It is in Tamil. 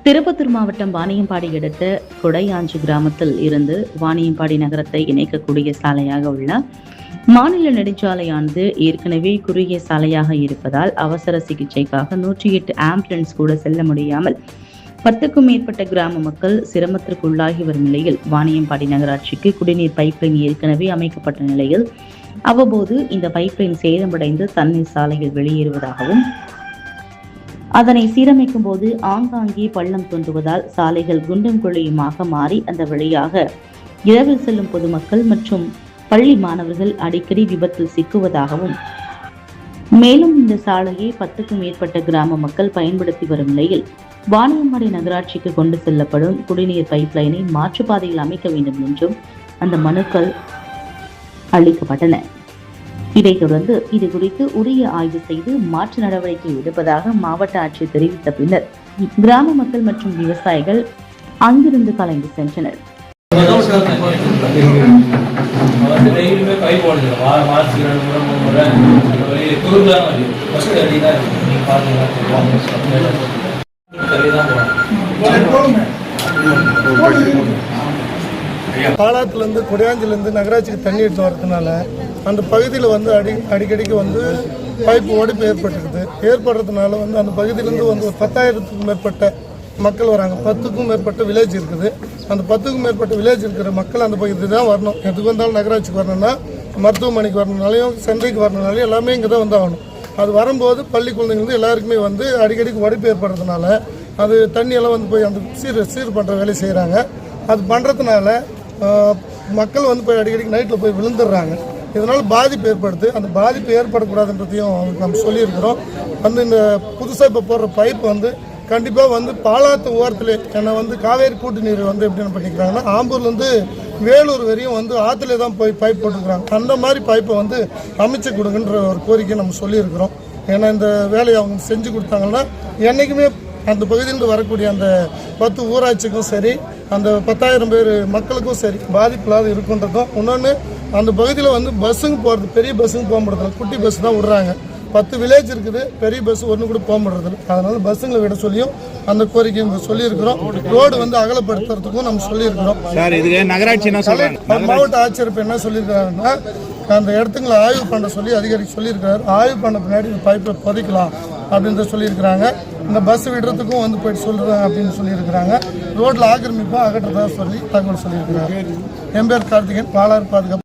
திருப்பத்தூர் மாவட்டம் வாணியம்பாடி அடுத்த கொடையாஞ்சு கிராமத்தில் இருந்து வாணியம்பாடி நகரத்தை இணைக்கக்கூடிய சாலையாக உள்ள மாநில நெடுஞ்சாலையானது ஏற்கனவே குறுகிய சாலையாக இருப்பதால் அவசர சிகிச்சைக்காக 108 ஆம்புலன்ஸ் கூட செல்ல முடியாமல் 10க்கும் மேற்பட்ட கிராம மக்கள் சிரமத்திற்குள்ளாகி வரும் நிலையில் வாணியம்பாடி நகராட்சிக்கு குடிநீர் பைப்லைன் ஏற்கனவே அமைக்கப்பட்ட நிலையில் அவ்வப்போது இந்த பைப்லைன் சேதமடைந்து தண்ணீர் சாலையில் வெளியேறுவதாகவும் அதனை சீரமைக்கும் போது ஆங்காங்கே பள்ளம் தோன்றுவதால் சாலைகள் குண்டும் குழியுமாக மாறி அந்த வழியாக இரவில் செல்லும் பொதுமக்கள் மற்றும் பள்ளி மாணவர்கள் அடிக்கடி விபத்தில் சிக்குவதாகவும் மேலும் இந்த சாலையை 10க்கும் மேற்பட்ட கிராம மக்கள் பயன்படுத்தி வரும் நிலையில் வாணியம்பாடி நகராட்சிக்கு கொண்டு செல்லப்படும் குடிநீர் பைப்லைனை மாற்றுப்பாதையில் அமைக்க வேண்டும் என்றும் அந்த மனுக்கள் அளிக்கப்பட்டன. இதைத் தொடர்ந்து இது குறித்து உரிய ஆய்வு செய்து மாற்று நடவடிக்கை எடுப்பதாக மாவட்ட ஆட்சியர் தெரிவித்த பின்னர் கிராம மக்கள் மற்றும் விவசாயிகள் அங்கிருந்து கலைந்து சென்றனர். பாலாத்திலிருந்து கொடையாஞ்சிலிருந்து நகராட்சிக்கு தண்ணி எடுத்து வரதுனால அந்த பகுதியில் வந்து அடிக்கடிக்கு வந்து பைப்பு உடைப்பு ஏற்படுறதுனால வந்து அந்த பகுதியிலேருந்து வந்து 10,000க்கும் மேற்பட்ட மக்கள் வராங்க. 10க்கும் மேற்பட்ட வில்லேஜ் இருக்குது. அந்த 10க்கும் மேற்பட்ட வில்லேஜ் இருக்கிற மக்கள் அந்த பகுதி தான் வரணும். எதுக்கு வந்தாலும் நகராட்சிக்கு வரணும்னா மருத்துவமனைக்கு வரணுனாலையும் சென்னைக்கு வரணுனாலையும் எல்லாமே இங்கே தான் வந்து ஆகணும். அது வரும்போது பள்ளி குழந்தைங்களுக்கு எல்லாருக்குமே வந்து அடிக்கடிக்கு உடைப்பு ஏற்படுறதுனால அது தண்ணியெல்லாம் வந்து போய் அந்த சீர் பண்ணுற வேலையை செய்கிறாங்க. அது பண்ணுறதுனால மக்கள் வந்து போய் அடிக்கடிக்கு நைட்டில் போய் விழுந்துடுறாங்க. இதனால் பாதிப்பு ஏற்படுது. அந்த பாதிப்பு ஏற்படக்கூடாதுன்றதையும் அவங்களுக்கு நம்ம சொல்லியிருக்கிறோம். வந்து இந்த புதுசாக இப்போ போடுற பைப் வந்து கண்டிப்பாக வந்து பாலாத்து ஓரத்தில் ஏன்னா வந்து காவேரி கூட்டு நீர் வந்து எப்படின்னு பண்ணிக்கிறாங்கன்னா ஆம்பூர்லேருந்து வேலூர் வரையும் வந்து ஆற்றுல தான் போய் பைப் போட்டுக்கிறாங்க. அந்த மாதிரி பைப்பை வந்து அமைச்சு கொடுங்கன்ற ஒரு கோரிக்கை நம்ம சொல்லியிருக்கிறோம். ஏன்னா இந்த வேலையை அவங்க செஞ்சு கொடுத்தாங்கன்னா என்றைக்குமே அந்த பகுதியிலிருந்து வரக்கூடிய அந்த 10 ஊராட்சிக்கும் சரி அந்த 10,000 பேர் மக்களுக்கும் சரி பாதிப்பில்லாத இருக்குன்றதும். இன்னொன்று அந்த பகுதியில் வந்து பஸ்ஸுங்க போகிறது பெரிய பஸ்ஸுங்க போக முடியல, குட்டி பஸ் தான் விடுறாங்க. 10 வில்லேஜ் இருக்குது, பெரிய பஸ் ஒன்று கூட போக முடியறதில்ல. அதனால பஸ்ஸுங்களை விட சொல்லியும் அந்த கோரிக்கை சொல்லியிருக்கிறோம். ரோடு வந்து அகலப்படுத்துறதுக்கும் நம்ம சொல்லியிருக்கிறோம். மாவட்ட ஆட்சியர் இப்போ என்ன சொல்லியிருக்காருன்னா அந்த இடத்துங்களை ஆய்வு பண்ண சொல்லி அதிகாரிக்கு சொல்லியிருக்காரு. ஆய்வு பண்ண பின்னாடி இந்த பைப்பை புதைக்கலாம் அப்படின்றத சொல்லியிருக்கிறாங்க. இந்த பஸ் விடுறதுக்கும் வந்து போயிட்டு சொல்கிறாங்க அப்படின்னு சொல்லியிருக்கிறாங்க. ரோட்டில் ஆக்கிரமிப்பாக அகற்றதாக சொல்லி தகவல் சொல்லியிருக்கிறாங்க. என் பேர் கார்த்திகேயன், பாலாறு பாதுகாப்பு.